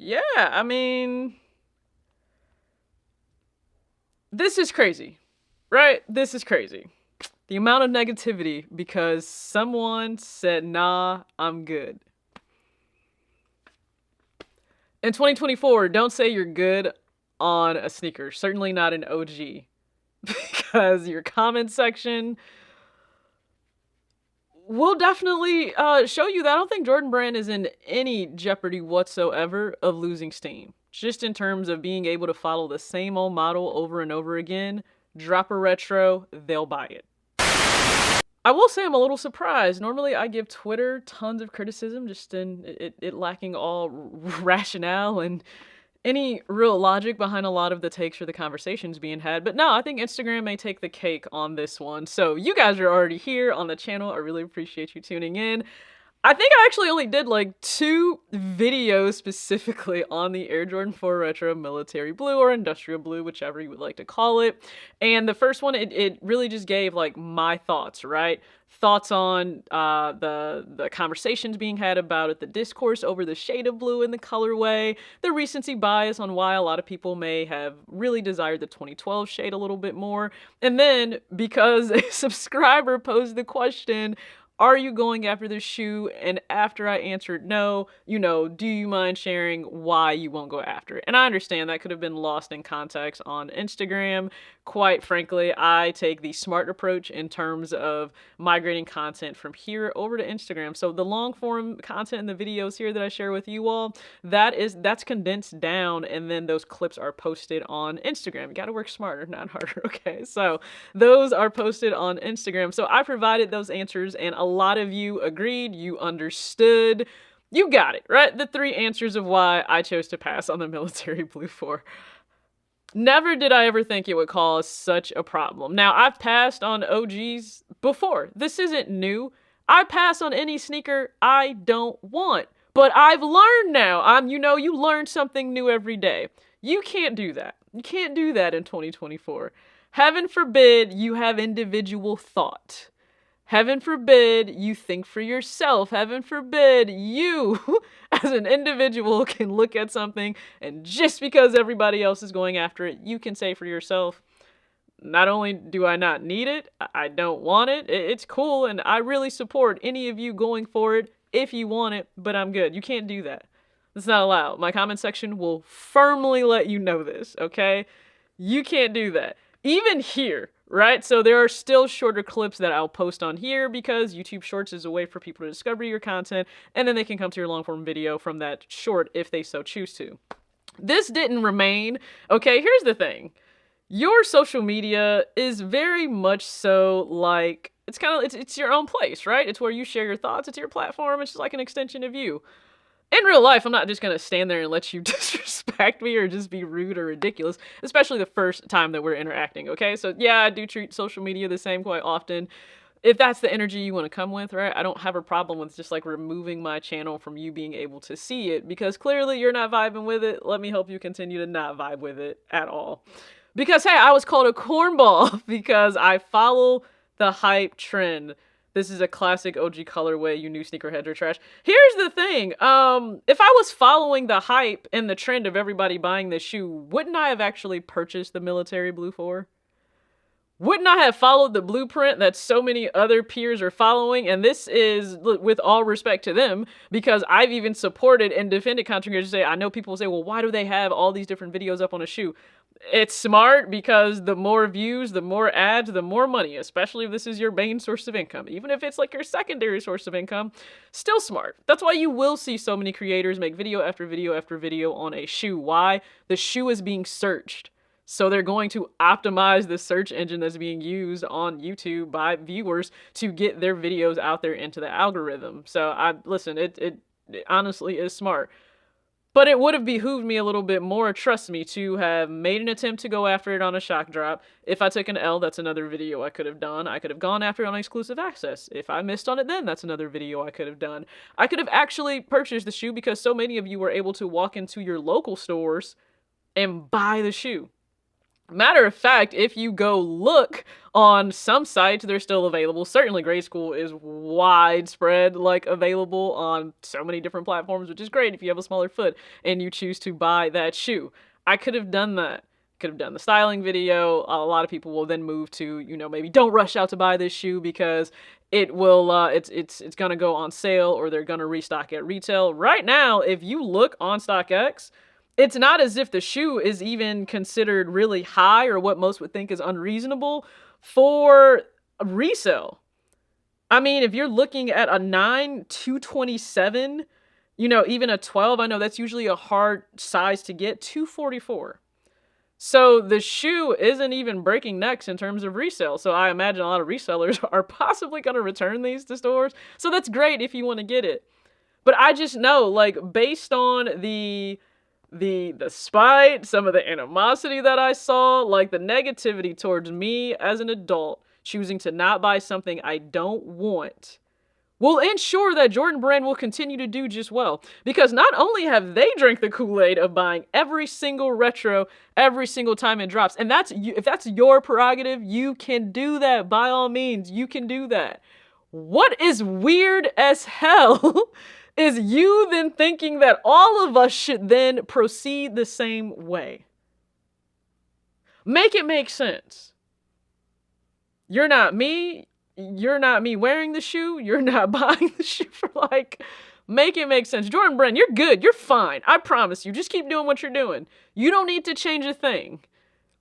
Yeah, I mean, this is crazy, right? This is crazy. The amount of negativity because someone said, nah, I'm good. In 2024, don't say you're good on a sneaker. Certainly not an OG. Because your comment section will definitely show you that I don't think Jordan Brand is in any jeopardy whatsoever of losing steam. Just in terms of being able to follow the same old model over and over again, drop a retro, they'll buy it. I will say I'm a little surprised. Normally, I give Twitter tons of criticism, just in it lacking all rationale and any real logic behind a lot of the takes or the conversations being had. But no, I think Instagram may take the cake on this one. So you guys are already here on the channel. I really appreciate you tuning in. I think I actually only did like 2 videos specifically on the Air Jordan 4 Retro Military Blue or Industrial Blue, whichever you would like to call it. And the first one, it really just gave like my thoughts, right? Thoughts on the conversations being had about it, the discourse over the shade of blue and the colorway, the recency bias on why a lot of people may have really desired the 2012 shade a little bit more. And then because a subscriber posed the question, are you going after this shoe? And after I answered no, do you mind sharing why you won't go after it? And I understand that could have been lost in context on Instagram. Quite frankly, I take the smart approach in terms of migrating content from here over to Instagram. So the long form content in the videos here that I share with you all, that's condensed down, and then those clips are posted on Instagram. You got to work smarter, not harder. Okay, so those are posted on Instagram. So I provided those answers, and a lot of you agreed, you understood, you got it, right? The 3 answers of why I chose to pass on the Military Blue 4. Never did I ever think it would cause such a problem. Now, I've passed on OGs before. This isn't new. I pass on any sneaker I don't want. But I've learned now. You learn something new every day. You can't do that. You can't do that in 2024. Heaven forbid you have individual thought. Heaven forbid you think for yourself. Heaven forbid you, as an individual, can look at something and just because everybody else is going after it, you can say for yourself, not only do I not need it, I don't want it. It's cool, and I really support any of you going for it if you want it, but I'm good. You can't do that. It's not allowed. My comment section will firmly let you know this, okay? You can't do that. Even here, right? So there are still shorter clips that I'll post on here because YouTube Shorts is a way for people to discover your content, and then they can come to your long form video from that short if they so choose to. This didn't remain. Okay, here's the thing. Your social media is very much so like, it's your own place, right? It's where you share your thoughts. It's your platform. It's just like an extension of you. In real life, I'm not just gonna stand there and let you disrespect me or just be rude or ridiculous, especially the first time that we're interacting, okay? So yeah, I do treat social media the same quite often. If that's the energy you want to come with, right? I don't have a problem with just like removing my channel from you being able to see it because clearly you're not vibing with it. Let me help you continue to not vibe with it at all. Because hey, I was called a cornball because I follow the hype trend. This is a classic OG colorway. You new sneakerheads are trash. Here's the thing. If I was following the hype and the trend of everybody buying this shoe, wouldn't I have actually purchased the Military Blue 4? Wouldn't I have followed the blueprint that so many other peers are following? And this is with all respect to them, because I've even supported and defended content creators. Say, I know people say, well, why do they have all these different videos up on a shoe? It's smart because the more views, the more ads, the more money, especially if this is your main source of income. Even if it's like your secondary source of income, still smart. That's why you will see so many creators make video after video after video on a shoe. Why? The shoe is being searched. So they're going to optimize the search engine that's being used on YouTube by viewers to get their videos out there into the algorithm. So it honestly is smart. But it would have behooved me a little bit more, trust me, to have made an attempt to go after it on a shock drop. If I took an L, that's another video I could have done. I could have gone after it on exclusive access. If I missed on it then, that's another video I could have done. I could have actually purchased the shoe because so many of you were able to walk into your local stores and buy the shoe. Matter of fact, if you go look on some sites, they're still available. Certainly Grade School is widespread, like available on so many different platforms, which is great if you have a smaller foot and you choose to buy that shoe. I could have done that. Could have done the styling video. A lot of people will then move to, maybe don't rush out to buy this shoe because it will it's gonna go on sale or they're gonna restock at retail. Right now, if you look on StockX, it's not as if the shoe is even considered really high or what most would think is unreasonable for resale. I mean, if you're looking at a 9, 227, even a 12, I know that's usually a hard size to get, 244. So the shoe isn't even breaking necks in terms of resale. So I imagine a lot of resellers are possibly going to return these to stores. So that's great if you want to get it. But I just know, like, based on the spite, some of the animosity that I saw, like the negativity towards me as an adult choosing to not buy something I don't want, will ensure that Jordan Brand will continue to do just well. Because not only have they drank the Kool-Aid of buying every single retro every single time it drops, and if that's your prerogative, you can do that. By all means, you can do that. What is weird as hell is you then thinking that all of us should then proceed the same way. Make it make sense. You're not me wearing the shoe, you're not buying the shoe for make it make sense. Jordan Brand, you're good, you're fine. I promise you, just keep doing what you're doing. You don't need to change a thing.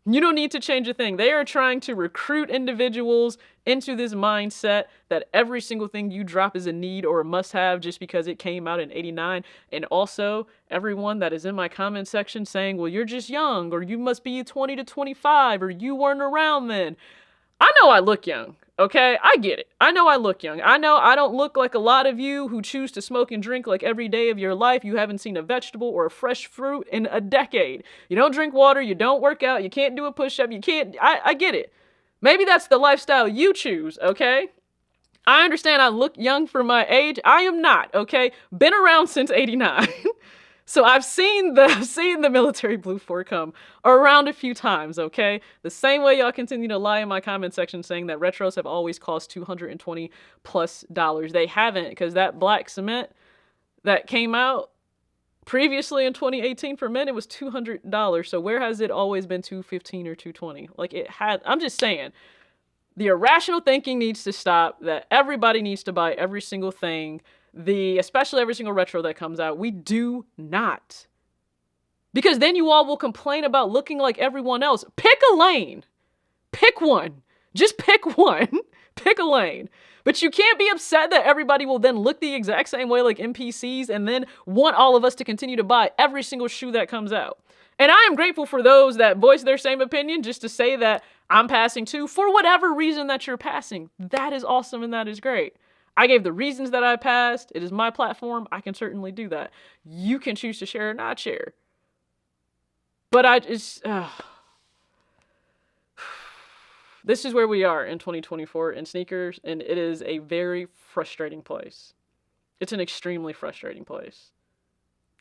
You don't need to change a thing. They are trying to recruit individuals into this mindset that every single thing you drop is a need or a must-have just because it came out in '89. And also, everyone that is in my comment section saying, well, you're just young, or you must be 20 to 25, or you weren't around then. I know I look young, okay? I get it. I know I look young. I know I don't look like a lot of you who choose to smoke and drink like every day of your life. You haven't seen a vegetable or a fresh fruit in a decade. You don't drink water. You don't work out. You can't do a push-up. You can't... I get it. Maybe that's the lifestyle you choose, okay? I understand I look young for my age. I am not, okay? Been around since '89. So I've seen the military blue four come around a few times, okay? The same way y'all continue to lie in my comment section saying that retros have always cost $220 plus. They haven't, because that black cement that came out previously in 2018 for men, it was $200. So where has it always been $215 or $220? Like, it had, I'm just saying, the irrational thinking needs to stop, that everybody needs to buy every single thing, especially every single retro that comes out. We do not. Because then you all will complain about looking like everyone else. Pick a lane. Pick one. Just pick one. Pick a lane. But you can't be upset that everybody will then look the exact same way like NPCs and then want all of us to continue to buy every single shoe that comes out. And I am grateful for those that voice their same opinion, just to say that I'm passing too, for whatever reason that you're passing. That is awesome and that is great. I gave the reasons that I passed. It is my platform. I can certainly do that. You can choose to share or not share. But this is where we are in 2024 in sneakers, and it is a very frustrating place. It's an extremely frustrating place.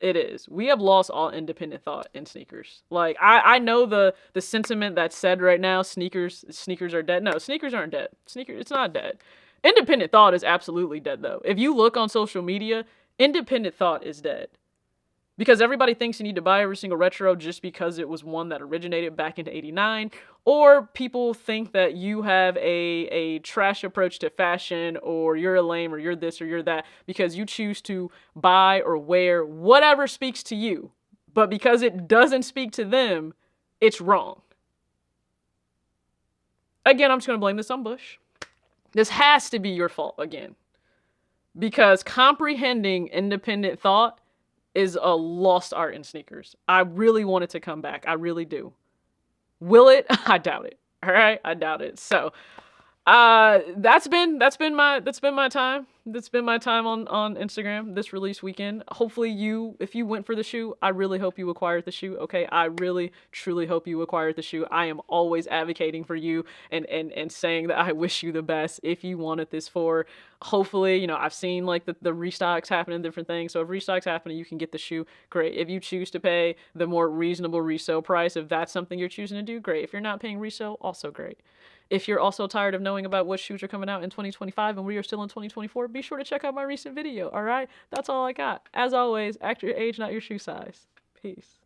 It is. We have lost all independent thought in sneakers. Like, I know the sentiment that's said right now, sneakers are dead. No, sneakers aren't dead. It's not dead. Independent thought is absolutely dead, though. If you look on social media, independent thought is dead. Because everybody thinks you need to buy every single retro just because it was one that originated back into '89. Or people think that you have a trash approach to fashion, or you're a lame, or you're this, or you're that, because you choose to buy or wear whatever speaks to you. But because it doesn't speak to them, it's wrong. Again, I'm just going to blame this on Bush. This has to be your fault again. Because comprehending independent thought is a lost art in sneakers. I really want it to come back. I really do. Will it? I doubt it. All right? I doubt it. So That's been my time. That's been my time on Instagram this release weekend. Hopefully if you went for the shoe, I really hope you acquired the shoe. Okay, I really truly hope you acquired the shoe. I am always advocating for you and saying that I wish you the best if you wanted this for. Hopefully, I've seen like the restocks happening, different things. So if restocks happening, you can get the shoe. Great. If you choose to pay the more reasonable resale price, if that's something you're choosing to do, great. If you're not paying resale, also great. If you're also tired of knowing about what shoes are coming out in 2025 and we are still in 2024, be sure to check out my recent video, all right? That's all I got. As always, act your age, not your shoe size. Peace.